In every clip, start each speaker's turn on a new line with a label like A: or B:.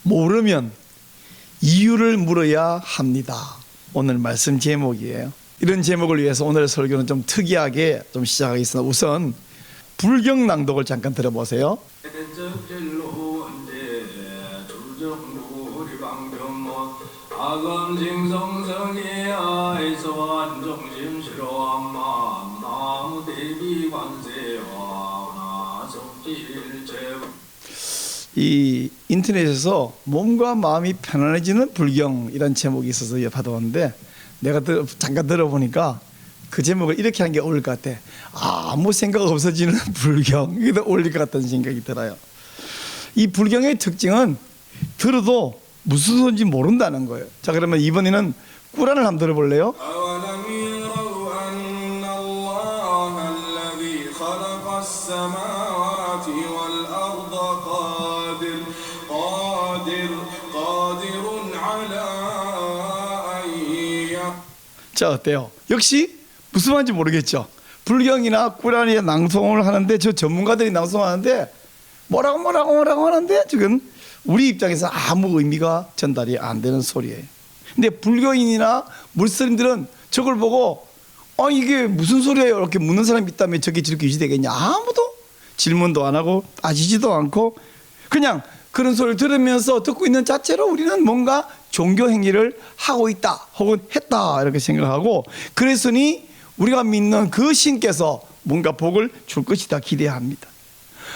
A: 모르면 이유를 물어야 합니다. 오늘 말씀 제목이에요. 이런 제목을 위해서 오늘의 설교는 좀 특이하게 좀 시작하겠습니다. 우선 불경 낭독을 잠깐 들어보세요. 이 인터넷에서 몸과 마음이 편안해지는 불경이라는 제목이 있어서 받아왔는데 내가 잠깐 들어보니까 그 제목을 이렇게 한 게 어울릴 것 같아. 아무 생각 없어지는 불경, 이게 더 어울릴 것 같다는 생각이 들어요. 이 불경의 특징은 들어도 무슨 소리인지 모른다는 거예요. 자, 그러면 이번에는 꾸란을 한번 들어볼래요? 자, 어때요? 역시 무슨 말인지 모르겠죠. 불경이나 꾸란이 낭송을 하는데 저 전문가들이 낭송하는데 뭐라고 하는데 지금 우리 입장에서 아무 의미가 전달이 안 되는 소리예요. 근데 불교인이나 무슬림들은 저걸 보고 이게 무슨 소리예요? 이렇게 묻는 사람이 있다면 저게 저렇게 유지되겠냐? 아무도 질문도 안 하고 따지지도 않고 그냥 그런 소리를 들으면서 듣고 있는 자체로 우리는 뭔가 종교 행위를 하고 있다 혹은 했다 이렇게 생각하고, 그랬으니 우리가 믿는 그 신께서 뭔가 복을 줄 것이다 기대합니다.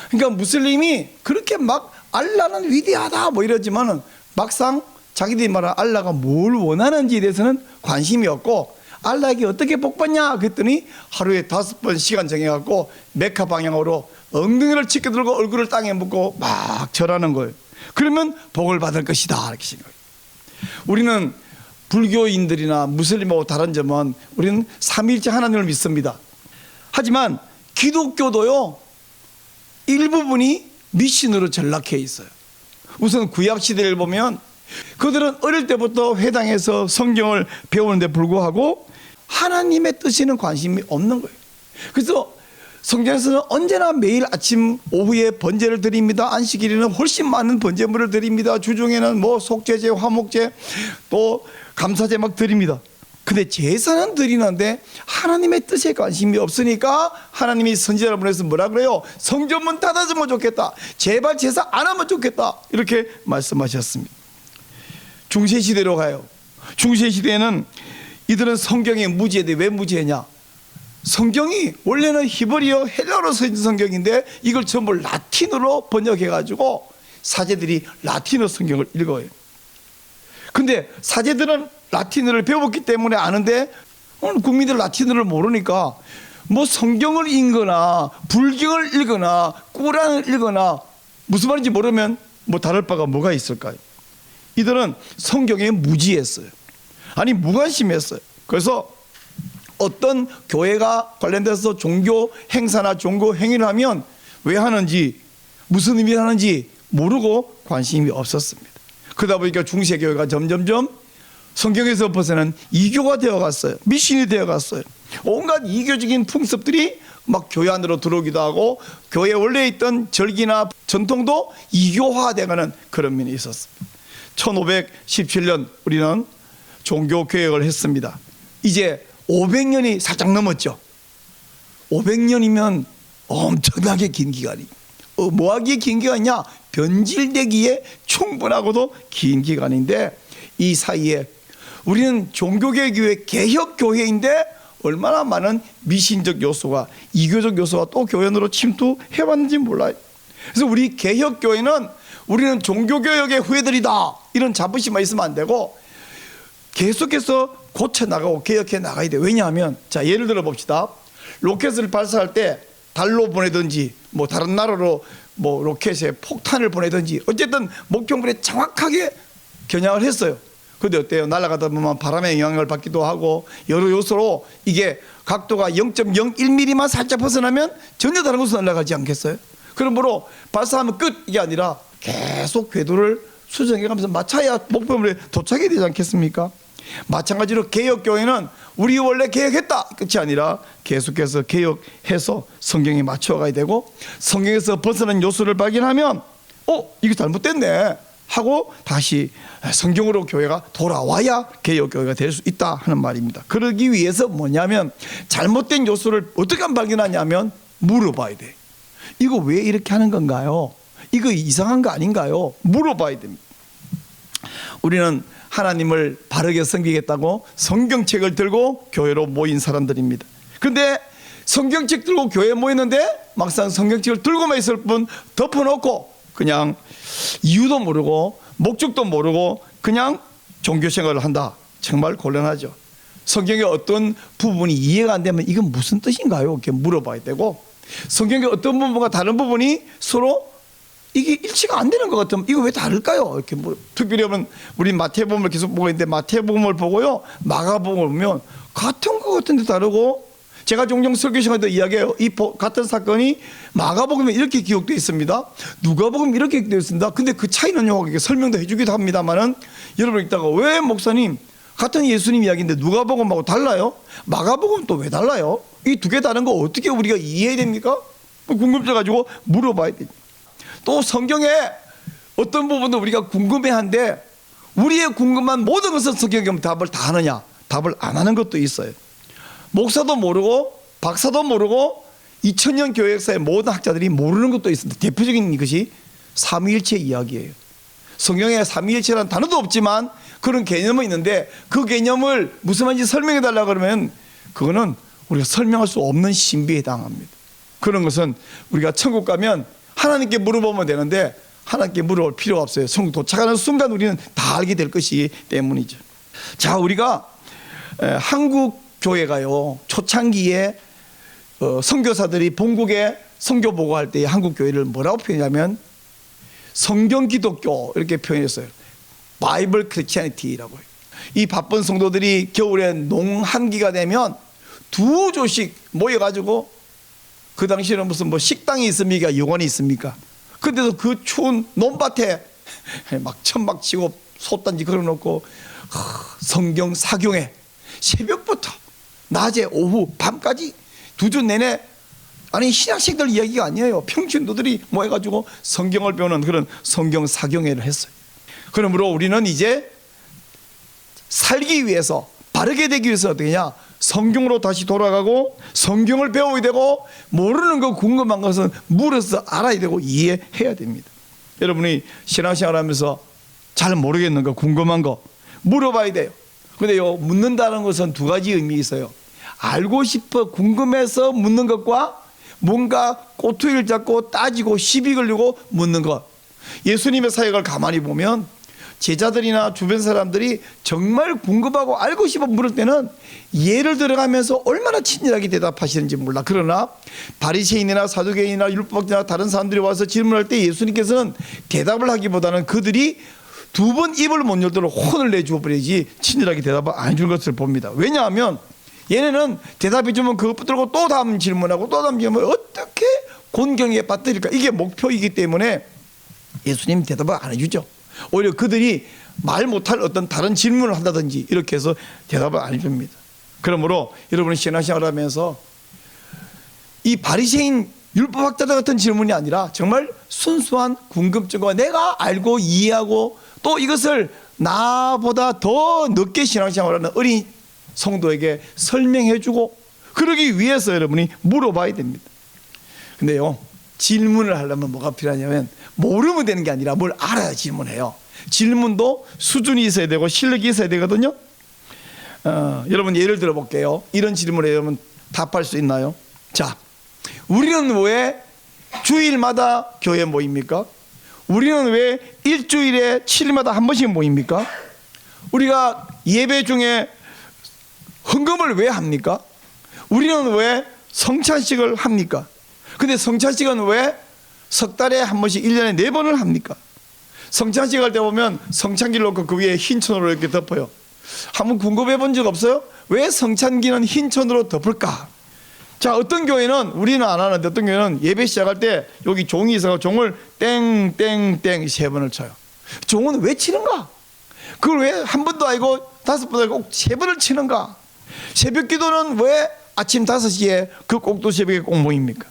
A: 그러니까 무슬림이 그렇게 막 알라는 위대하다 뭐 이러지만은 막상 자기들이 말하는 알라가 뭘 원하는지에 대해서는 관심이 없고, 알라에게 어떻게 복 받냐 그랬더니 하루에 5번 시간 정해갖고 메카 방향으로 엉덩이를 치켜 들고 얼굴을 땅에 묻고 막 절하는 거예요. 그러면 복을 받을 것이다 이렇게 생각해요. 우리는 불교인들이나 무슬림하고 다른 점은 우리는 삼위일체 하나님을 믿습니다. 하지만 기독교도요 일부분이 미신으로 전락해 있어요. 우선 구약시대를 보면 그들은 어릴 때부터 회당에서 성경을 배우는데 불구하고 하나님의 뜻에는 관심이 없는 거예요. 그래서 성경에서는 언제나 매일 아침 오후에 번제를 드립니다. 안식일에는 훨씬 많은 번제물을 드립니다. 주중에는 뭐 속죄제, 화목제, 또 감사제 막 드립니다. 근데 제사는 드리는데 하나님의 뜻에 관심이 없으니까 하나님이 선지자를 보내서 뭐라 그래요? 성전문 닫아주면 좋겠다. 제발 제사 안 하면 좋겠다. 이렇게 말씀하셨습니다. 중세시대로 가요. 중세시대에는 이들은 성경에 무지했는데 왜 무지했냐? 성경이 원래는 히브리어 헬라어로 써진 성경인데 이걸 전부 라틴어로 번역해가지고 사제들이 라틴어 성경을 읽어요. 근데 사제들은 라틴어를 배웠기 때문에 아는데 오늘 국민들 라틴어를 모르니까 뭐 성경을 읽거나 불경을 읽거나 꾸란을 읽거나 무슨 말인지 모르면 뭐 다를 바가 뭐가 있을까요? 이들은 성경에 무지했어요. 아니 무관심했어요. 그래서 어떤 교회가 관련돼서 종교 행사나 종교 행위를 하면 왜 하는지 무슨 의미를 하는지 모르고 관심이 없었습니다. 그러다 보니까 중세교회가 점점점 성경에서 벗어난 이교가 되어갔어요. 미신이 되어갔어요. 온갖 이교적인 풍습들이 막 교회 안으로 들어오기도 하고 교회에 원래 있던 절기나 전통도 이교화되어가는 그런 면이 있었습니다. 1517년 우리는 종교개혁을 했습니다. 이제 500년이 살짝 넘었죠. 500년이면 엄청나게 긴 기간이. 뭐하기에 긴 기간이냐? 변질되기에 충분하고도 긴 기간인데 이 사이에 우리는 종교개혁교회 개혁교회인데 얼마나 많은 미신적 요소가 이교적 요소가 또 교회 안으로 침투해왔는지 몰라요. 그래서 우리 개혁교회는 우리는 종교개혁의 후예들이다 이런 자부심만 있으면 안 되고 계속해서 고쳐나가고 개혁해 나가야 돼요. 왜냐하면 자 예를 들어 봅시다. 로켓을 발사할 때 달로 보내든지 뭐 다른 나라로 뭐 로켓에 폭탄을 보내든지 어쨌든 목표물에 정확하게 겨냥을 했어요. 근데 어때요? 날아가다 보면 바람의 영향을 받기도 하고 여러 요소로 이게 각도가 0.01mm만 살짝 벗어나면 전혀 다른 곳으로 날아가지 않겠어요? 그러므로 발사하면 끝 이게 아니라 계속 궤도를 수정해가면서 맞춰야 목표물에 도착이 되지 않겠습니까? 마찬가지로 개혁교회는 우리 원래 개혁했다 끝이 아니라 계속해서 개혁해서 성경에 맞춰가야 되고 성경에서 벗어난 요소를 발견하면 이거 잘못됐네 하고 다시 성경으로 교회가 돌아와야 개혁교회가 될 수 있다 하는 말입니다. 그러기 위해서 뭐냐면 잘못된 요소를 어떻게 발견하냐면 물어봐야 돼. 이거 왜 이렇게 하는 건가요? 이거 이상한 거 아닌가요? 물어봐야 됩니다. 우리는 하나님을 바르게 섬기겠다고 성경책을 들고 교회로 모인 사람들입니다. 그런데 성경책 들고 교회에 모였는데 막상 성경책을 들고만 있을 뿐 덮어놓고 그냥 이유도 모르고 목적도 모르고 그냥 종교생활을 한다. 정말 곤란하죠. 성경의 어떤 부분이 이해가 안 되면 이건 무슨 뜻인가요? 이렇게 물어봐야 되고, 성경의 어떤 부분과 다른 부분이 서로 이게 일치가 안 되는 것 같으면 이거 왜 다를까요? 이렇게 특별히 하면 우리 마태복음을 계속 보고 있는데 마태복음을 보고요 마가복음을 보면 같은 것 같은데 다르고, 제가 종종 설교 시간에도 이야기해요. 이 같은 사건이 마가복음에 이렇게 기록되어 있습니다. 누가복음에 이렇게 기록되어 있습니다. 근데 그 차이는요, 이렇게 설명도 해주기도 합니다만은, 여러분 읽다가 왜 목사님 같은 예수님 이야기인데 누가복음하고 달라요? 마가복음 또 왜 달라요? 이 두 개 다른 거 어떻게 우리가 이해해야 됩니까? 궁금증 가지고 물어봐야 됩니다. 또 성경에 어떤 부분도 우리가 궁금해한데 우리의 궁금한 모든 것은 성경에 답을 다 하느냐? 답을 안 하는 것도 있어요. 목사도 모르고 박사도 모르고 2000년 교회 역사의 모든 학자들이 모르는 것도 있습니다. 대표적인 것이 삼위일체 이야기예요. 성경에 삼위일체라는 단어도 없지만 그런 개념은 있는데 그 개념을 무슨 말인지 설명해 달라 그러면 그거는 우리가 설명할 수 없는 신비에 해당합니다. 그런 것은 우리가 천국 가면 하나님께 물어보면 되는데 하나님께 물어볼 필요가 없어요. 천국 도착하는 순간 우리는 다 알게 될 것이기 때문이죠. 자, 우리가 한국 교회가요 초창기에 선교사들이 본국에 선교 보고할 때 한국 교회를 뭐라고 표현하냐면 성경 기독교 이렇게 표현했어요. 바이블 크리스티애니티라고 해요. 이 바쁜 성도들이 겨울에 농한기가 되면 두 조씩 모여가지고, 그 당시에는 무슨 뭐 식당이 있습니까? 요관이 있습니까? 근데도 그 추운 논밭에 막 천막 치고 솥단지 걸어놓고 성경 사경에 새벽부터 낮에 오후 밤까지 두 주 내내, 아니 신학생들 이야기가 아니에요. 평신도들이 모여가지고 성경을 배우는 그런 성경 사경회를 했어요. 그러므로 우리는 이제 살기 위해서, 바르게 되기 위해서 어떻게 하냐? 성경으로 다시 돌아가고 성경을 배워야 되고, 모르는 거 궁금한 것은 물어서 알아야 되고 이해해야 됩니다. 여러분이 신앙생활 하면서 잘 모르겠는 거, 궁금한 거 물어봐야 돼요. 그런데요, 묻는다는 것은 두 가지 의미 있어요. 알고 싶어 궁금해서 묻는 것과 뭔가 꼬투리를 잡고 따지고 시비 걸려고 묻는 것. 예수님의 사역을 가만히 보면 제자들이나 주변 사람들이 정말 궁금하고 알고 싶어 물을 때는 예를 들어가면서 얼마나 친절하게 대답하시는지 몰라. 그러나 바리새인이나 사두개인이나 율법학자나 다른 사람들이 와서 질문할 때 예수님께서는 대답을 하기보다는 그들이 두 번 입을 못 열도록 혼을 내주어 버리지 친절하게 대답을 안 해준 것을 봅니다. 왜냐하면 얘네는 대답해 주면 그것 붙들고 또 다음 질문하고 또 다음 질문을 어떻게 곤경에 빠뜨릴까, 이게 목표이기 때문에 예수님 대답을 안 해주죠. 오히려 그들이 말 못할 어떤 다른 질문을 한다든지 이렇게 해서 대답을 안 해줍니다. 그러므로 여러분이 신앙생활을 하면서 이 바리새인 율법학자들 같은 질문이 아니라 정말 순수한 궁금증과 내가 알고 이해하고 또 이것을 나보다 더 늦게 신앙생활하는 어린 성도에게 설명해주고, 그러기 위해서 여러분이 물어봐야 됩니다. 근데요, 질문을 하려면 뭐가 필요하냐면 모르면 되는 게 아니라 뭘 알아야 질문해요. 질문도 수준이 있어야 되고 실력이 있어야 되거든요. 여러분 예를 들어 볼게요. 이런 질문에 여러분 답할 수 있나요? 자, 우리는 왜 주일마다 교회에 모입니까? 우리는 왜 일주일에 7일마다 한 번씩 모입니까? 우리가 예배 중에 헌금을 왜 합니까? 우리는 왜 성찬식을 합니까? 근데 성찬식은 왜 석 달에 한 번씩 1년에 4번을 합니까? 성찬식 할 때 보면 성찬기를 놓고 그 위에 흰 천으로 이렇게 덮어요. 한번 궁금해 본 적 없어요? 왜 성찬기는 흰 천으로 덮을까? 자, 어떤 교회는, 우리는 안 하는데 어떤 교회는 예배 시작할 때 여기 종이 있어서 종을 땡땡땡 3번을 쳐요. 종은 왜 치는가? 그걸 왜 한 번도 아니고 5번 아니고 꼭 3번을 치는가? 새벽 기도는 왜 아침 5시에 그 꼭두 새벽에 꼭 모입니까?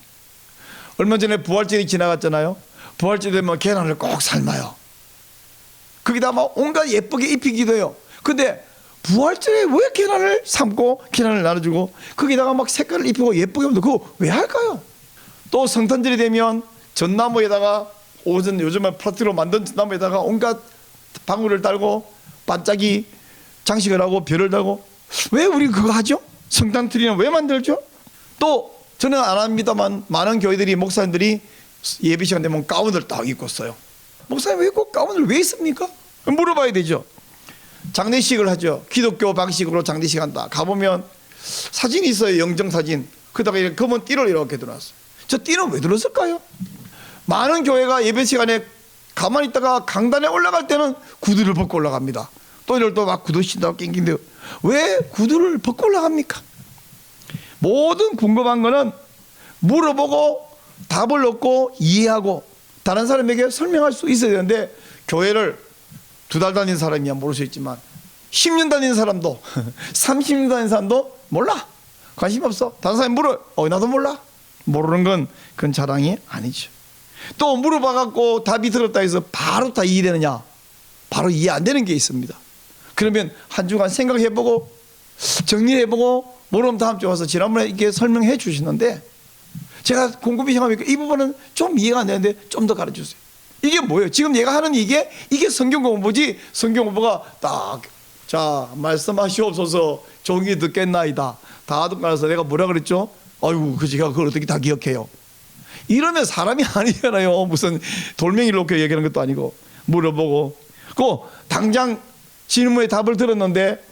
A: 얼마 전에 부활절이 지나갔잖아요. 부활절 되면 계란을 꼭 삶아요. 거기다 막 온갖 예쁘게 입히기도 해요. 근데 부활절에 왜 계란을 삶고 계란을 나눠주고 거기다가 막 색깔을 입히고 예쁘게 하면 그거 왜 할까요? 또 성탄절이 되면 전나무에다가 요즘에 플라스틱으로 만든 전나무에다가 온갖 방울을 달고 반짝이 장식을 하고 별을 달고 왜 우리 그거 하죠? 성탄트리는 왜 만들죠? 또 저는 안 합니다만 많은 교회들이 목사님들이 예배 시간 되면 가운을 딱 입고 써요. 목사님 왜 꼭 가운을 왜 입습니까? 물어봐야 되죠. 장례식을 하죠. 기독교 방식으로 장례식 한다. 가보면 사진이 있어요. 영정사진. 그다가 이렇게 검은 띠를 이렇게 들어놨어요. 저 띠는 왜 들었을까요? 많은 교회가 예배 시간에 가만히 있다가 강단에 올라갈 때는 구두를 벗고 올라갑니다. 또 이럴 또 막 구두 신다고 낑낑대요. 왜 구두를 벗고 올라갑니까? 모든 궁금한 거는 물어보고 답을 얻고 이해하고 다른 사람에게 설명할 수 있어야 되는데 교회를 2달 다닌 사람이야 모를 수 있지만 10년 다닌 사람도 30년 다닌 사람도 몰라. 관심 없어. 다른 사람이 물어. 나도 몰라. 모르는 건 그건 자랑이 아니죠. 또 물어봐갖고 답이 들었다 해서 바로 다 이해되느냐? 바로 이해 안 되는 게 있습니다. 그러면 한 주간 생각해보고 정리해보고 모르면 다음 주에 와서 지난번에 이렇게 설명해 주시는데 제가 곰곰이 생각해보니까 이 부분은 좀 이해가 안 되는데 좀 더 가르쳐주세요. 이게 뭐예요? 지금 얘가 하는 이게 성경 공부지. 성경 공부가 딱 자 말씀하시옵소서 종이 듣겠나이다. 다 듣고 나서 내가 뭐라 그랬죠? 아이고 그 제가 그걸 어떻게 다 기억해요? 이러면 사람이 아니잖아요. 무슨 돌멩이를 놓고 얘기하는 것도 아니고 물어보고 그 당장 질문에 답을 들었는데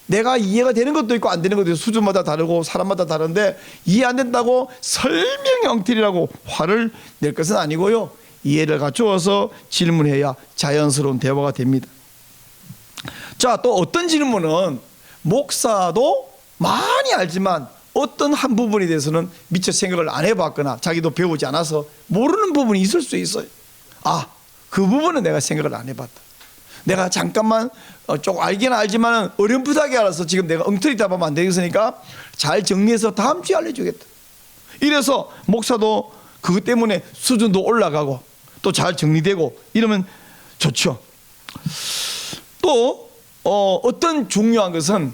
A: 내가 이해가 되는 것도 있고 안 되는 것도 있고 수준마다 다르고 사람마다 다른데 이해 안 된다고 설명 엉터리라고 화를 낼 것은 아니고요. 이해를 갖추어서 질문해야 자연스러운 대화가 됩니다. 자, 또 어떤 질문은 목사도 많이 알지만 어떤 한 부분에 대해서는 미처 생각을 안 해봤거나 자기도 배우지 않아서 모르는 부분이 있을 수 있어요. 그 부분은 내가 생각을 안 해봤다. 내가 잠깐만 좀 알긴 알지만 어렴풋하게 알아서 지금 내가 엉터리 답하면 안 되겠으니까 잘 정리해서 다음 주에 알려주겠다. 이래서 목사도 그것 때문에 수준도 올라가고 또 잘 정리되고 이러면 좋죠. 또 어떤 중요한 것은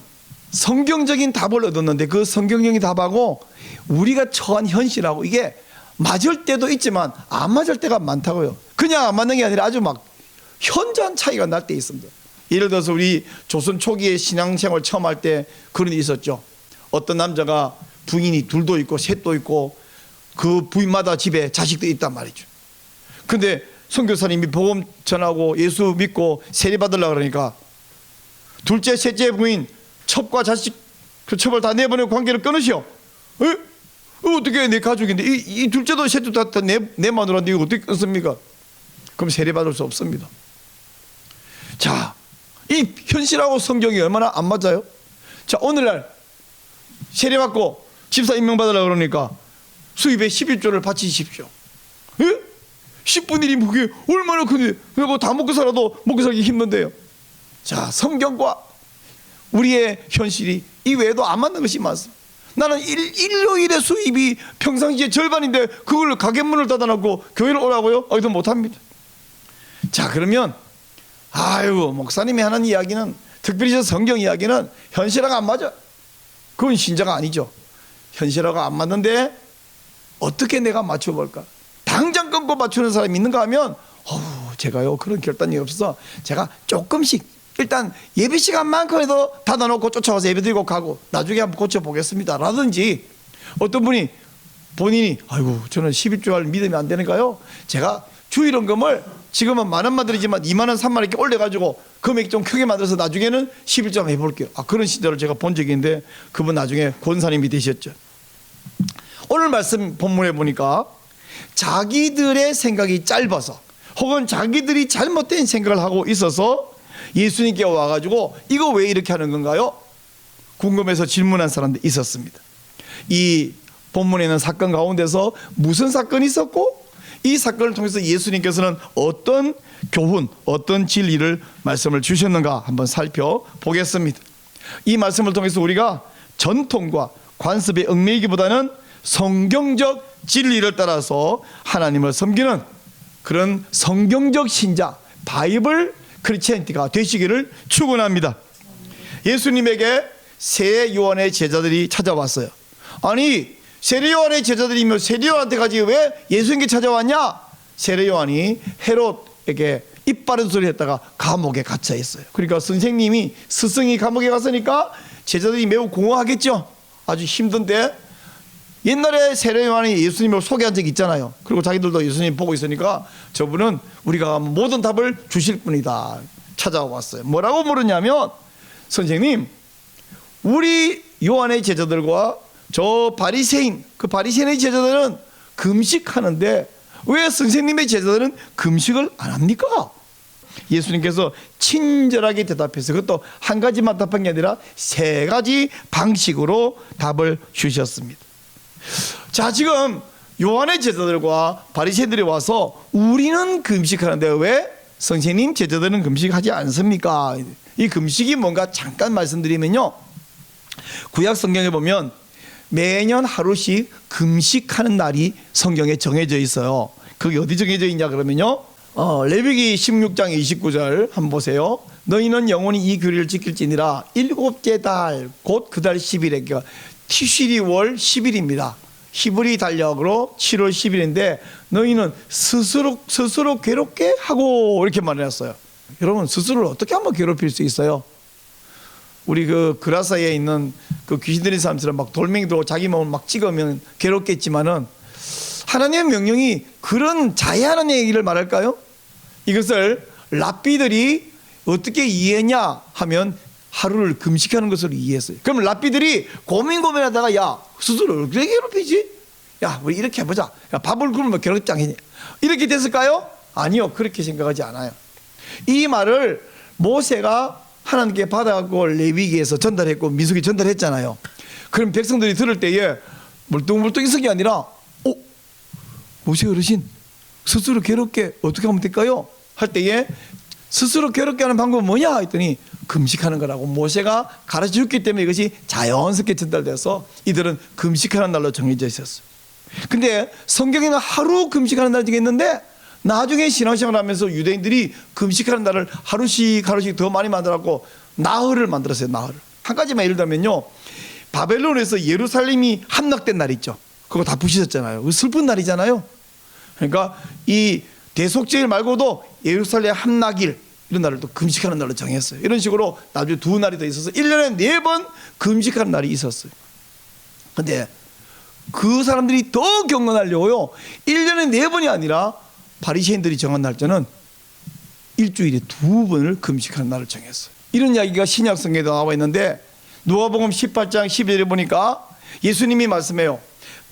A: 성경적인 답을 얻었는데 그 성경적인 답하고 우리가 처한 현실하고 이게 맞을 때도 있지만 안 맞을 때가 많다고요. 그냥 안 맞는 게 아니라 아주 막 현저한 차이가 날 때 있습니다. 예를 들어서 우리 조선 초기에 신앙생활 처음 할 때 그런 일이 있었죠. 어떤 남자가 부인이 둘도 있고 셋도 있고 그 부인마다 집에 자식도 있단 말이죠. 근데 선교사님이 복음 전하고 예수 믿고 세례 받으려고 그러니까 둘째 셋째 부인 첩과 자식 그 첩을 다 내보내고 관계를 끊으시오. 어떻게 내 가족인데 이 둘째도 셋도 다 내 마누라인데 이거 어떻게 끊습니까? 그럼 세례 받을 수 없습니다. 자, 이 현실하고 성경이 얼마나 안 맞아요? 자, 오늘날 세례 받고 집사 임명받으려고 그러니까 수입의 11조를 바치십시오. 10분의 1이 그게 얼마나 큰데 그거 다 먹고 살아도 먹고 살기 힘든데요. 자, 성경과 우리의 현실이 이 외에도 안 맞는 것이 많습니다. 나는 일요일의 수입이 평상시의 절반인데 그걸 가게 문을 닫아놓고 교회를 오라고요? 이건 못합니다. 자, 그러면 목사님이 하는 이야기는 특별히 저 성경 이야기는 현실하고 안 맞아. 그건 신자가 아니죠. 현실하고 안 맞는데 어떻게 내가 맞춰볼까? 당장 끊고 맞추는 사람이 있는가 하면 제가요 그런 결단이 없어서 제가 조금씩 일단 예배 시간만큼이라도 닫아놓고 쫓아와서 예배 드리고 가고 나중에 한번 고쳐보겠습니다 라든지 어떤 분이 본인이 저는 11조 할 믿음이 안 되니까요 제가 주일원금을 지금은 10,000원만 드리지만 20,000원 30,000원 이렇게 올려가지고 금액 좀 크게 만들어서 나중에는 11조 한번 해볼게요. 그런 신자를 제가 본 적이 있는데 그분 나중에 권사님이 되셨죠. 오늘 말씀 본문에 보니까 자기들의 생각이 짧아서 혹은 자기들이 잘못된 생각을 하고 있어서 예수님께 와가지고 이거 왜 이렇게 하는 건가요? 궁금해서 질문한 사람들이 있었습니다. 이 본문에는 사건 가운데서 무슨 사건이 있었고 이 사건을 통해서 예수님께서는 어떤 교훈, 어떤 진리를 말씀을 주셨는가 한번 살펴보겠습니다. 이 말씀을 통해서 우리가 전통과 관습에 얽매이기보다는 성경적 진리를 따라서 하나님을 섬기는 그런 성경적 신자, 바이블 크리스천티가 되시기를 축원합니다. 예수님에게 세례 요한의 제자들이 찾아왔어요. 아니, 세례 요한의 제자들이면 세례 요한한테 가지 왜 예수님께 찾아왔냐? 세례 요한이 헤롯에게 입 바른 소리 했다가 감옥에 갇혀 있어요. 그러니까 선생님이, 스승이 감옥에 갔으니까 제자들이 매우 공허하겠죠. 아주 힘든데, 옛날에 세례 요한이 예수님을 소개한 적이 있잖아요. 그리고 자기들도 예수님 보고 있으니까 저분은 우리가 모든 답을 주실 분이다 찾아왔어요. 뭐라고 물었냐면, 선생님, 우리 요한의 제자들과 저 바리새인, 그 바리새인의 제자들은 금식하는데 왜 선생님의 제자들은 금식을 안 합니까? 예수님께서 친절하게 대답해서, 그것도 한 가지만 답한 게 아니라 세 가지 방식으로 답을 주셨습니다. 자, 지금 요한의 제자들과 바리새인들이 와서 우리는 금식하는데 왜 선생님 제자들은 금식하지 않습니까? 이 금식이 뭔가 잠깐 말씀드리면요, 구약 성경에 보면 매년 하루씩 금식하는 날이 성경에 정해져 있어요. 그게 어디 정해져 있냐 그러면요, 레위기 16장 29절 한번 보세요. 너희는 영원히 이 규례를 지킬지니라. 일곱째 달 곧 그 달 10일에, 그러니까 티슈리 월 10일입니다. 히브리 달력으로 7월 10일인데 너희는 스스로 괴롭게 하고, 이렇게 말해놨어요. 여러분, 스스로를 어떻게 한번 괴롭힐 수 있어요? 우리 그 그라사이에 있는 그 귀신 들린 사람처럼 막 돌멩이 들고 자기 몸을 막 찍으면 괴롭겠지만은, 하나님의 명령이 그런 자해하는 얘기를 말할까요? 이것을 랍비들이 어떻게 이해했냐 하면 하루를 금식하는 것으로 이해했어요. 그럼 랍비들이 고민하다가, 야, 스스로 어떻게 괴롭히지? 야, 우리 이렇게 해보자. 야, 밥을 굶으면 괴롭지 않겠냐? 이렇게 됐을까요? 아니요, 그렇게 생각하지 않아요. 이 말을 모세가 하나님께 받아갖고 레위기에서 전달했고 민수기 전달했잖아요. 그럼 백성들이 들을 때에 물뚱물뚱 있은 게 아니라, 모세 어르신, 스스로 괴롭게 어떻게 하면 될까요? 할 때에 스스로 괴롭게 하는 방법은 뭐냐 했더니 금식하는 거라고 모세가 가르쳐줬기 때문에 이것이 자연스럽게 전달돼서 이들은 금식하는 날로 정해져 있었어요. 근데 성경에는 하루 금식하는 날이 있는데, 나중에 신앙생활 하면서 유대인들이 금식하는 날을 하루씩 더 많이 만들었고 나흘을 만들었어요. 나흘을. 한 가지만 예를 들면요, 바벨론에서 예루살렘이 함락된 날 있죠. 그거 다 부시셨잖아요. 슬픈 날이잖아요. 그러니까 이 대속죄일 말고도 예루살렘 함락일, 이런 날을 또 금식하는 날로 정했어요. 이런 식으로 나중에 두 날이 더 있어서 1년에 4번 금식하는 날이 있었어요. 근데 그 사람들이 더 경건하려고요, 1년에 4번이 아니라 바리새인들이 정한 날짜는 일주일에 2번을 금식하는 날을 정했어요. 이런 이야기가 신약 성경에도 나와 있는데, 누가복음 18장 12절에 보니까 예수님이 말씀해요.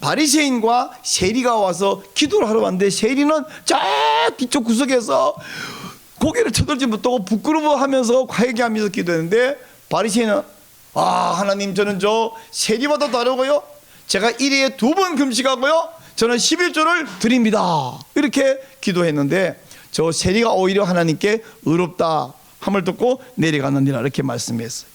A: 바리새인과 세리가 와서 기도를 하러 왔는데, 세리는 저 뒤쪽 구석에서 고개를 쳐들지 못하고 부끄러워하면서 회개하면서 기도했는데, 바리새인은, 하나님, 저는 저 세리보다 다르고요, 제가 1회에 2번 금식하고요, 저는 11조를 드립니다, 이렇게 기도했는데, 저 세리가 오히려 하나님께 의롭다 함을 듣고 내려갔느니라, 이렇게 말씀했어요.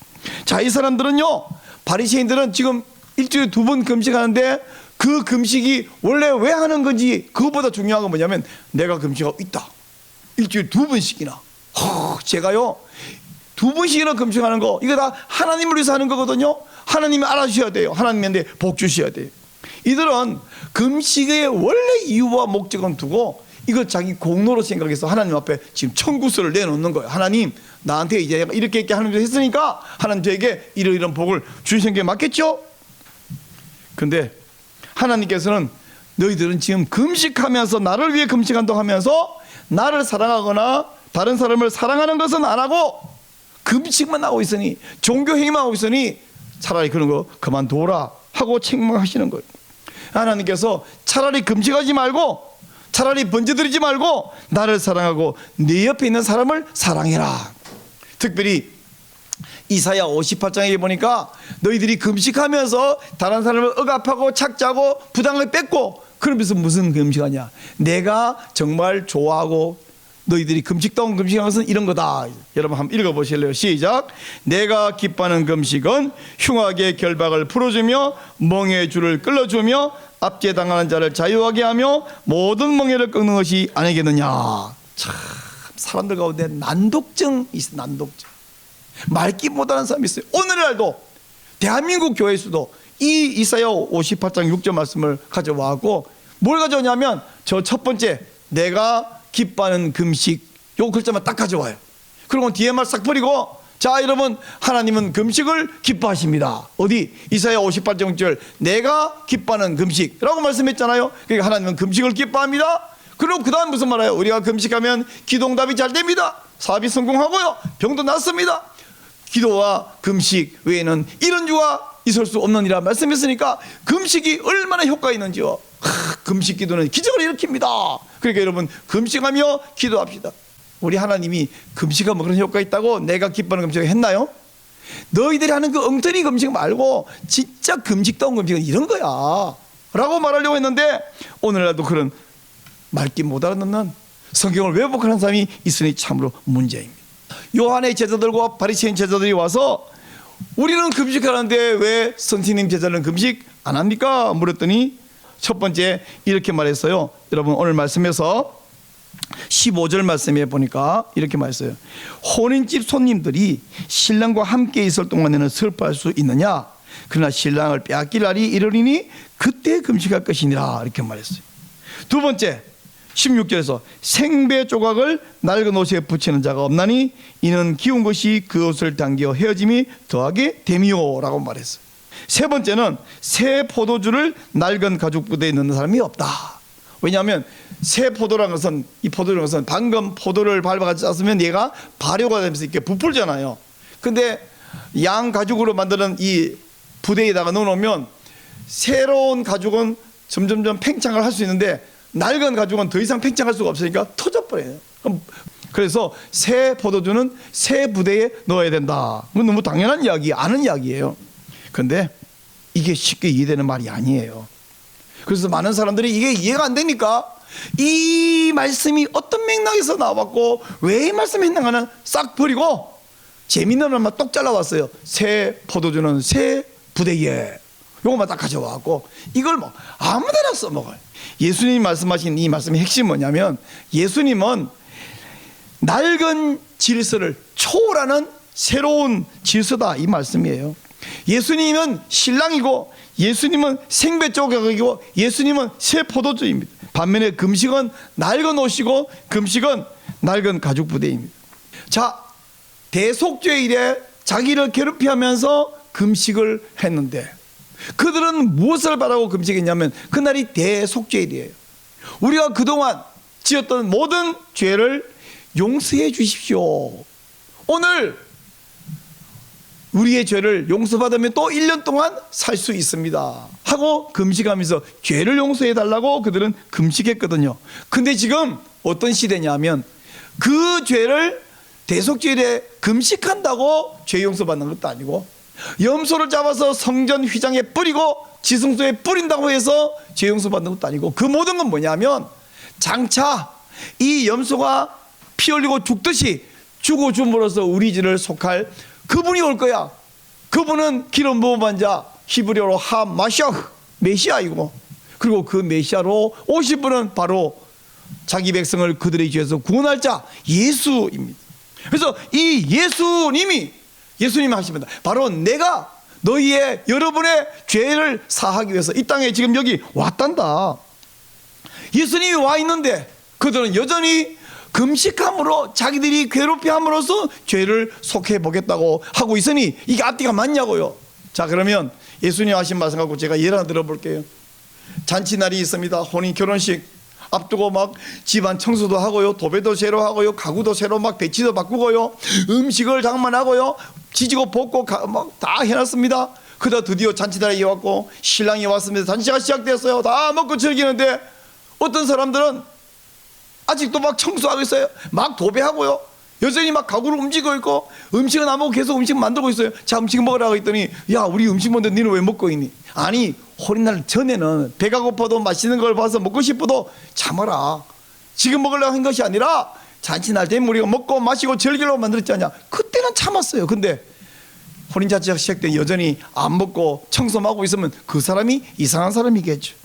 A: 자, 이 사람들은요, 바리새인들은 지금 일주일에 2번 금식하는데, 그 금식이 원래 왜 하는 건지, 그것보다 중요한 건 뭐냐면, 내가 금식하고 있다, 일주일에 2번씩이나. 제가요 2번씩이나 금식하는 거, 이거 다 하나님을 위해서 하는 거거든요. 하나님이 알아주셔야 돼요. 하나님한테 복 주셔야 돼요. 이들은 금식의 원래 이유와 목적은 두고 이거 자기 공로로 생각해서 하나님 앞에 지금 청구서를 내놓는 거예요. 하나님, 나한테 이제 이렇게 하는 걸 했으니까 하나님 저에게 이런 복을 주시는 게 맞겠죠? 근데 하나님께서는 너희들은 지금 금식하면서, 나를 위해 금식한다고 하면서 나를 사랑하거나 다른 사람을 사랑하는 것은 안 하고 금식만 하고 있으니, 종교 행위만 하고 있으니 차라리 그런 거 그만둬라 하고 책망하시는 거예요. 하나님께서 차라리 금식하지 말고, 차라리 번제드리지 말고 나를 사랑하고 네 옆에 있는 사람을 사랑해라. 특별히 이사야 58장에 보니까 너희들이 금식하면서 다른 사람을 억압하고 착취하고 부당하게 뺏고, 그러면서 무슨 금식하냐, 내가 정말 좋아하고 너희들이 금식다운 금식하는 것은 이런 거다. 여러분 한번 읽어보실래요? 시작. 내가 기뻐하는 금식은 흉악의 결박을 풀어주며 멍에의 줄을 끌어주며 압제당하는 자를 자유하게 하며 모든 멍에를 꺾는 것이 아니겠느냐. 참 사람들 가운데 난독증이 있어요. 난독증. 말기 못하는 사람이 있어요. 오늘날도 대한민국 교회에서도 이 이사야 58장 6절 말씀을 가져와갖고 뭘 가져오냐면 저 첫 번째 내가 기뻐하는 금식 요 글자만 딱 가져와요. 그리고 뒤에 말 싹 버리고 자 여러분 하나님은 금식을 기뻐하십니다. 어디? 이사야 58장 6절 내가 기뻐하는 금식이라고 말씀했잖아요. 그러니까 하나님은 금식을 기뻐합니다. 그리고 그 다음 무슨 말이에요? 우리가 금식하면 기도응답이 잘 됩니다. 사업이 성공하고요. 병도 낫습니다. 기도와 금식 외에는 이런 주가 있을 수 없느니라 말씀했으니까 금식이 얼마나 효과 있는지요. 금식 기도는 기적을 일으킵니다. 그러니까 여러분 금식하며 기도합시다. 우리 하나님이 금식하면 그런 효과 있다고 내가 기뻐하는 금식을 했나요? 너희들이 하는 그 엉터리 금식 말고 진짜 금식다운 금식은 이런 거야 라고 말하려고 했는데 오늘날도 그런 말기 못 알아듣는 성경을 왜곡하는 사람이 있으니 참으로 문제입니다. 요한의 제자들과 바리새인 제자들이 와서 우리는 금식하는데 왜 선생님 제자는 금식 안 합니까? 물었더니 첫 번째 이렇게 말했어요. 여러분 오늘 말씀에서 15절 말씀에 보니까 이렇게 말했어요. 혼인집 손님들이 신랑과 함께 있을 동안에는 슬퍼할 수 있느냐? 그러나 신랑을 빼앗길 날이 이르리니 그때 금식할 것이니라 이렇게 말했어요. 두 번째 16절에서 생배 조각을 낡은 옷에 붙이는 자가 없나니 이는 기운 것이 그 옷을 당겨 헤어짐이 더하게 됨이요 라고 말했어요. 세 번째는 새 포도주를 낡은 가죽 부대에 넣는 사람이 없다. 왜냐하면 새 포도라는 것은 이 포도라는 것은 방금 포도를 밟아가지고 짰으면 얘가 발효가 되면서 이렇게 부풀잖아요. 근데 양 가죽으로 만드는 이 부대에다가 넣어놓으면 새로운 가죽은 점점점 팽창을 할 수 있는데 낡은 가죽은 더 이상 팽창할 수가 없으니까 터져버려요. 그래서 새 포도주는 새 부대에 넣어야 된다. 그건 너무 당연한 이야기, 아는 이야기예요. 그런데 이게 쉽게 이해되는 말이 아니에요. 그래서 많은 사람들이 이게 이해가 안 되니까 이 말씀이 어떤 맥락에서 나왔고 왜 이 말씀이 했는가는 싹 버리고 재밌는 말만 똑 잘라왔어요. 새 포도주는 새 부대에 요것만 딱 가져와갖고 이걸 뭐 아무데나 써먹어요. 예수님이 말씀하신 이 말씀의 핵심이 뭐냐면 예수님은 낡은 질서를 초월하는 새로운 질서다 이 말씀이에요. 예수님은 신랑이고 예수님은 생배 조각이고 예수님은 새 포도주입니다. 반면에 금식은 낡은 옷이고 금식은 낡은 가죽 부대입니다. 자, 대속죄 이래 자기를 괴롭히면서 금식을 했는데 그들은 무엇을 바라고 금식했냐면 그날이 대속죄일이에요. 우리가 그동안 지었던 모든 죄를 용서해 주십시오. 오늘 우리의 죄를 용서받으면 또 1년 동안 살 수 있습니다 하고 금식하면서 죄를 용서해 달라고 그들은 금식했거든요. 근데 지금 어떤 시대냐면 그 죄를 대속죄일에 금식한다고 죄 용서받는 것도 아니고 염소를 잡아서 성전 휘장에 뿌리고 지성소에 뿌린다고 해서 죄 용서받는 것도 아니고 그 모든 건 뭐냐면 장차 이 염소가 피 흘리고 죽듯이 죽어 줌으로써 우리 죄를 속할 그분이 올 거야. 그분은 기름 부음한 자 히브리어로 하마시아 메시아이고 그리고 그 메시아로 오신 분은 바로 자기 백성을 그들의 죄에서 구원할 자 예수입니다. 그래서 이 예수님이 하십니다. 바로 내가 너희의 여러분의 죄를 사하기 위해서 이 땅에 지금 여기 왔단다. 예수님이 와 있는데 그들은 여전히 금식함으로 자기들이 괴롭힘으로써 죄를 속해 보겠다고 하고 있으니 이게 앞뒤가 맞냐고요. 자, 그러면 예수님 하신 말씀 갖고 제가 예를 하나 들어볼게요. 잔치날이 있습니다. 혼인 결혼식 앞두고 막 집안 청소도 하고요, 도배도 새로 하고요, 가구도 새로 막 배치도 바꾸고요, 음식을 장만하고요, 지지고 볶고 막 다 해놨습니다. 그러다 드디어 잔치날이 왔고 신랑이 왔습니다. 잔치가 시작됐어요. 다 먹고 즐기는데 어떤 사람들은 아직도 막 청소하고 있어요. 막 도배하고요, 여전히 막 가구를 움직이고 있고 음식은 안 먹고 계속 음식 만들고 있어요. 자, 음식 먹으라고 했더니 야, 우리 음식 먹는데 니는 왜 먹고 있니? 아니, 혼인날 전에는 배가 고파도 맛있는 걸 봐서 먹고 싶어도 참아라. 지금 먹으려고 한 것이 아니라 잔치날 되면 우리가 먹고 마시고 즐기려고 만들었지 않냐. 그때는 참았어요. 근데 혼인잔치가 시작돼 여전히 안 먹고 청소만 하고 있으면 그 사람이 이상한 사람이겠죠.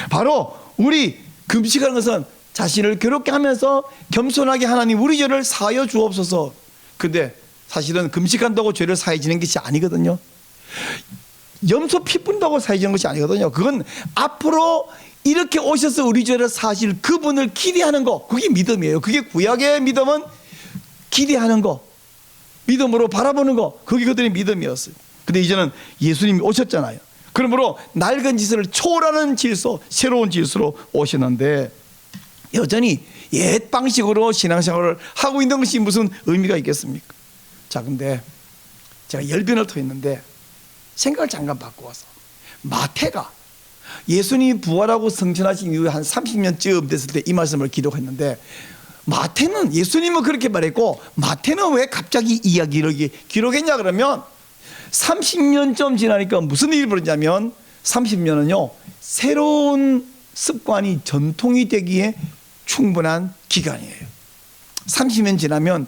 A: 바로 우리 금식하는 것은 자신을 괴롭게 하면서 겸손하게 하나님 우리 죄를 사하여 주옵소서. 근데 사실은 금식한다고 죄를 사해지는 것이 아니거든요. 염소 피 뿐다고 사해지는 것이 아니거든요. 그건 앞으로 이렇게 오셔서 우리 죄를 사실 그분을 기대하는 거, 그게 믿음이에요. 그게 구약의 믿음은 기대하는 거, 믿음으로 바라보는 거, 그게 그들의 믿음이었어요. 근데 이제는 예수님이 오셨잖아요. 그러므로 낡은 질서를 초월하는 질서, 새로운 질서로 오시는데 여전히 옛 방식으로 신앙생활을 하고 있는 것이 무슨 의미가 있겠습니까? 자, 근데 제가 열변을 토했는데 생각을 잠깐 바꿔와서 마태가 예수님이 부활하고 승천하신 이후에 한 30년쯤 됐을 때 이 말씀을 기록했는데, 마태는 예수님은 그렇게 말했고 마태는 왜 갑자기 이야기를 기록했냐 그러면 30년쯤 지나니까 무슨 일이 벌어졌냐면 30년은요 새로운 습관이 전통이 되기에 충분한 기간이에요. 30년 지나면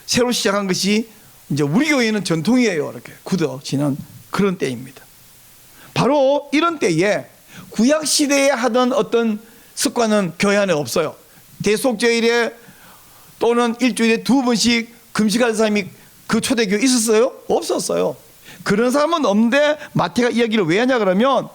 A: 새로 시작한 것이 이제 우리 교회는 전통이에요. 이렇게 굳어지는 그런 때입니다. 바로 이런 때에 구약 시대에 하던 어떤 습관은 교회 안에 없어요. 대속죄일에 또는 일주일에 2번씩 금식하는 사람이 그 초대교회에 있었어요? 없었어요. 그런 사람은 없는데 마태가 이야기를 왜 하냐 그러면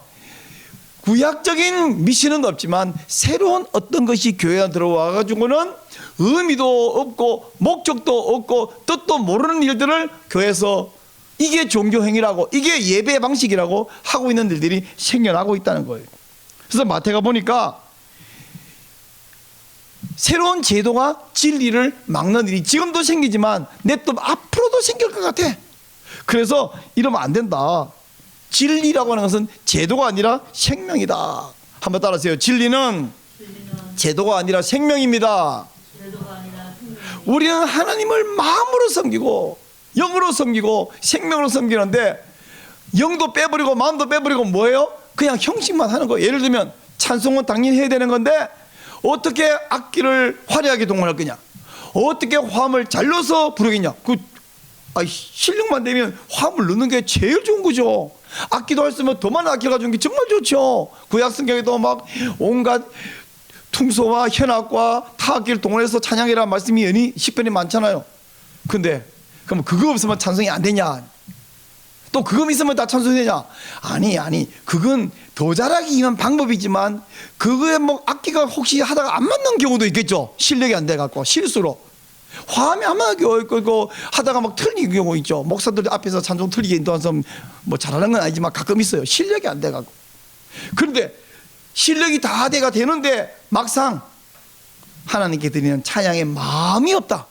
A: 구약적인 미신은 없지만 새로운 어떤 것이 교회 안에 들어와 가지고는 의미도 없고 목적도 없고 뜻도 모르는 일들을 교회에서 이게 종교행위라고, 이게 예배 방식이라고 하고 있는 일들이 생겨나고 있다는 거예요. 그래서 마태가 보니까 새로운 제도가 진리를 막는 일이 지금도 생기지만 냅둬 앞으로도 생길 것 같아. 그래서 이러면 안 된다. 진리라고 하는 것은 제도가 아니라 생명이다. 한번 따라하세요. 진리는 제도가 아니라 생명입니다. 우리는 하나님을 마음으로 섬기고 영으로 섬기고 생명으로 섬기는데 영도 빼버리고 마음도 빼버리고 뭐예요? 그냥 형식만 하는 거예요. 예를 들면 찬송은 당연히 해야 되는 건데 어떻게 악기를 화려하게 동원할 거냐, 어떻게 화음을 잘 넣어서 부르겠냐. 실력만 되면 화음을 넣는 게 제일 좋은 거죠. 악기도 할 수 있으면 더 많은 악기를 가져온 게 정말 좋죠. 구약 성경에도 막 온갖 퉁소와 현악과 타악기를 동원해서 찬양이라는 말씀이 연이 시편이 많잖아요. 근데 그럼 그거 없으면 찬송이 안 되냐? 또 그거 있으면 다 찬송이 되냐? 아니 그건 더 잘하기 위한 방법이지만 그거에 뭐 악기가 혹시 하다가 안 맞는 경우도 있겠죠. 실력이 안 돼갖고 실수로 화음이 안 맞고 하다가 막 틀리는 경우 있죠. 목사들 앞에서 찬송 틀리게 인도해서 뭐 잘하는 건 아니지만 가끔 있어요. 실력이 안 돼갖고. 그런데 실력이 다 돼가 되는데 막상 하나님께 드리는 찬양에 마음이 없다.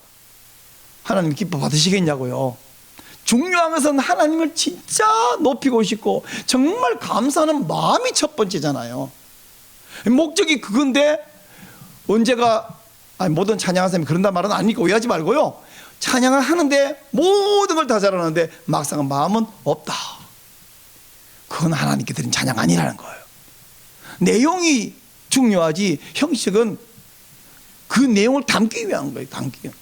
A: 하나님 기뻐 받으시겠냐고요. 중요한 것은 하나님을 진짜 높이고 싶고 정말 감사하는 마음이 첫 번째잖아요. 목적이 그건데 언제가 모든 찬양하는 사람이 그런다 말은 아니니까 오해하지 말고요. 찬양을 하는데 모든 걸 다 잘하는데 막상 마음은 없다. 그건 하나님께 드린 찬양 아니라는 거예요. 내용이 중요하지 형식은 그 내용을 담기 위한 거예요. 담기 위한.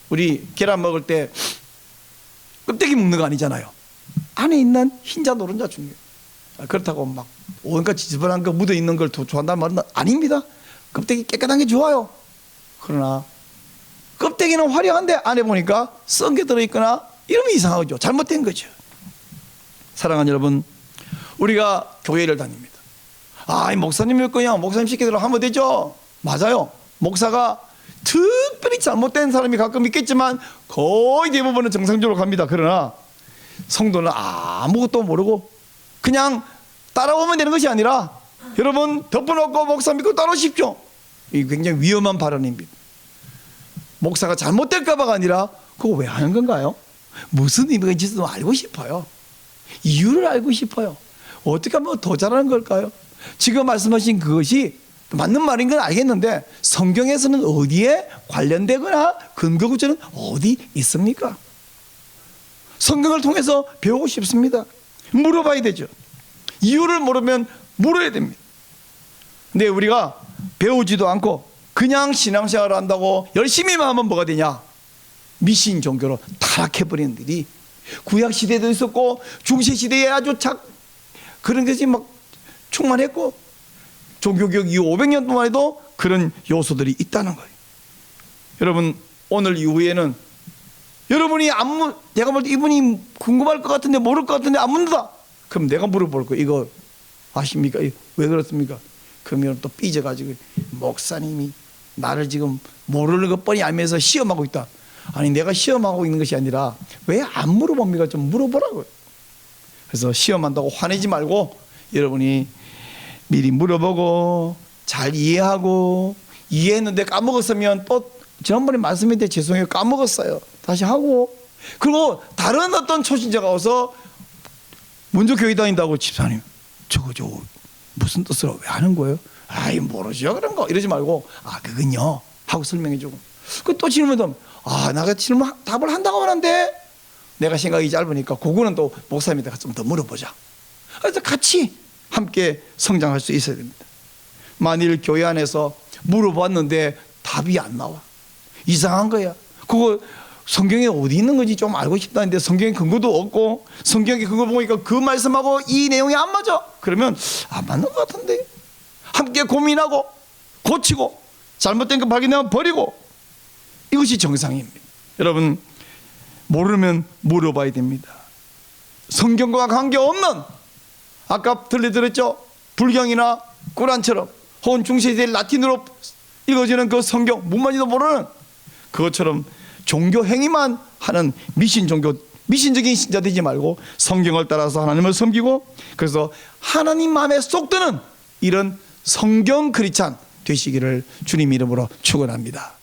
A: 우리 계란 먹을 때 껍데기 먹는 거 아니잖아요. 안에 있는 흰자 노른자 중요해요. 그렇다고 막 온갖 지저분한 거 묻어 있는 걸 좋아한다는 말은 아닙니다. 껍데기 깨끗한 게 좋아요. 그러나 껍데기는 화려한데 안에 보니까 썩은 게 들어있거나 이러면 이상하죠. 잘못된 거죠. 사랑하는 여러분, 우리가 교회를 다닙니다. 목사님일 거냐, 목사님 시키대로 하면 되죠. 맞아요. 목사가 특별히 잘못된 사람이 가끔 있겠지만 거의 대부분은 정상적으로 갑니다. 그러나 성도는 아무것도 모르고 그냥 따라오면 되는 것이 아니라 여러분 덮어놓고 목사 믿고 따라오십시오. 이게 굉장히 위험한 발언입니다. 목사가 잘못될까 봐가 아니라 그거 왜 하는 건가요? 무슨 의미가 있는지도 알고 싶어요. 이유를 알고 싶어요. 어떻게 하면 더 잘하는 걸까요? 지금 말씀하신 그것이 맞는 말인 건 알겠는데 성경에서는 어디에 관련되거나 근거 구절은 어디 있습니까? 성경을 통해서 배우고 싶습니다. 물어봐야 되죠. 이유를 모르면 물어야 됩니다. 근데 우리가 배우지도 않고 그냥 신앙생활을 한다고 열심히만 하면 뭐가 되냐? 미신 종교로 타락해버리는 일이 구약시대에도 있었고 중세시대에 아주 그런 것이 막 충만했고 종교개혁 이후 500년 동안 해도 그런 요소들이 있다는 거예요. 여러분, 오늘 이후에는 여러분이 내가 볼 때 이분이 궁금할 것 같은데 모를 것 같은데 안 묻는다. 그럼 내가 물어볼 거예요. 이거 아십니까? 왜 그렇습니까? 그러면 또 삐져가지고 목사님이 나를 지금 모르는 것 뻔히 알면서 시험하고 있다. 아니, 내가 시험하고 있는 것이 아니라 왜 안 물어봅니까? 좀 물어보라고요. 그래서 시험한다고 화내지 말고 여러분이 미리 물어보고 잘 이해하고, 이해했는데 까먹었으면 또 지난번에 말씀했는데 죄송해요, 까먹었어요, 다시 하고. 그리고 다른 어떤 초신자가 와서 먼저 교회 다닌다고 집사님 저거 무슨 뜻으로 왜 하는 거예요? 아이 모르죠 그런 거 이러지 말고, 그건요 하고 설명해주고, 그 또 질문하면 내가 답을 한다고 하는데 내가 생각이 짧으니까 그거는 또 목사님한테 좀 더 물어보자. 그래서 같이 함께 성장할 수 있어야 됩니다. 만일 교회 안에서 물어봤는데 답이 안 나와, 이상한 거야. 그거 성경에 어디 있는 건지 좀 알고 싶다는데 성경에 근거도 없고, 성경에 근거 보니까 그 말씀하고 이 내용이 안 맞아. 그러면 안 맞는 것 같은데, 함께 고민하고 고치고 잘못된 거 발견하면 버리고, 이것이 정상입니다. 여러분, 모르면 물어봐야 됩니다. 성경과 관계없는, 아까 들려드렸죠, 불경이나 꾸란처럼 혹은 중세시대 라틴어로 읽어지는 그 성경 무만히도 모르는 그것처럼 종교 행위만 하는 미신적인 신자 되지 말고 성경을 따라서 하나님을 섬기고, 그래서 하나님 마음에 쏙 드는 이런 성경 크리스찬 되시기를 주님 이름으로 축원합니다.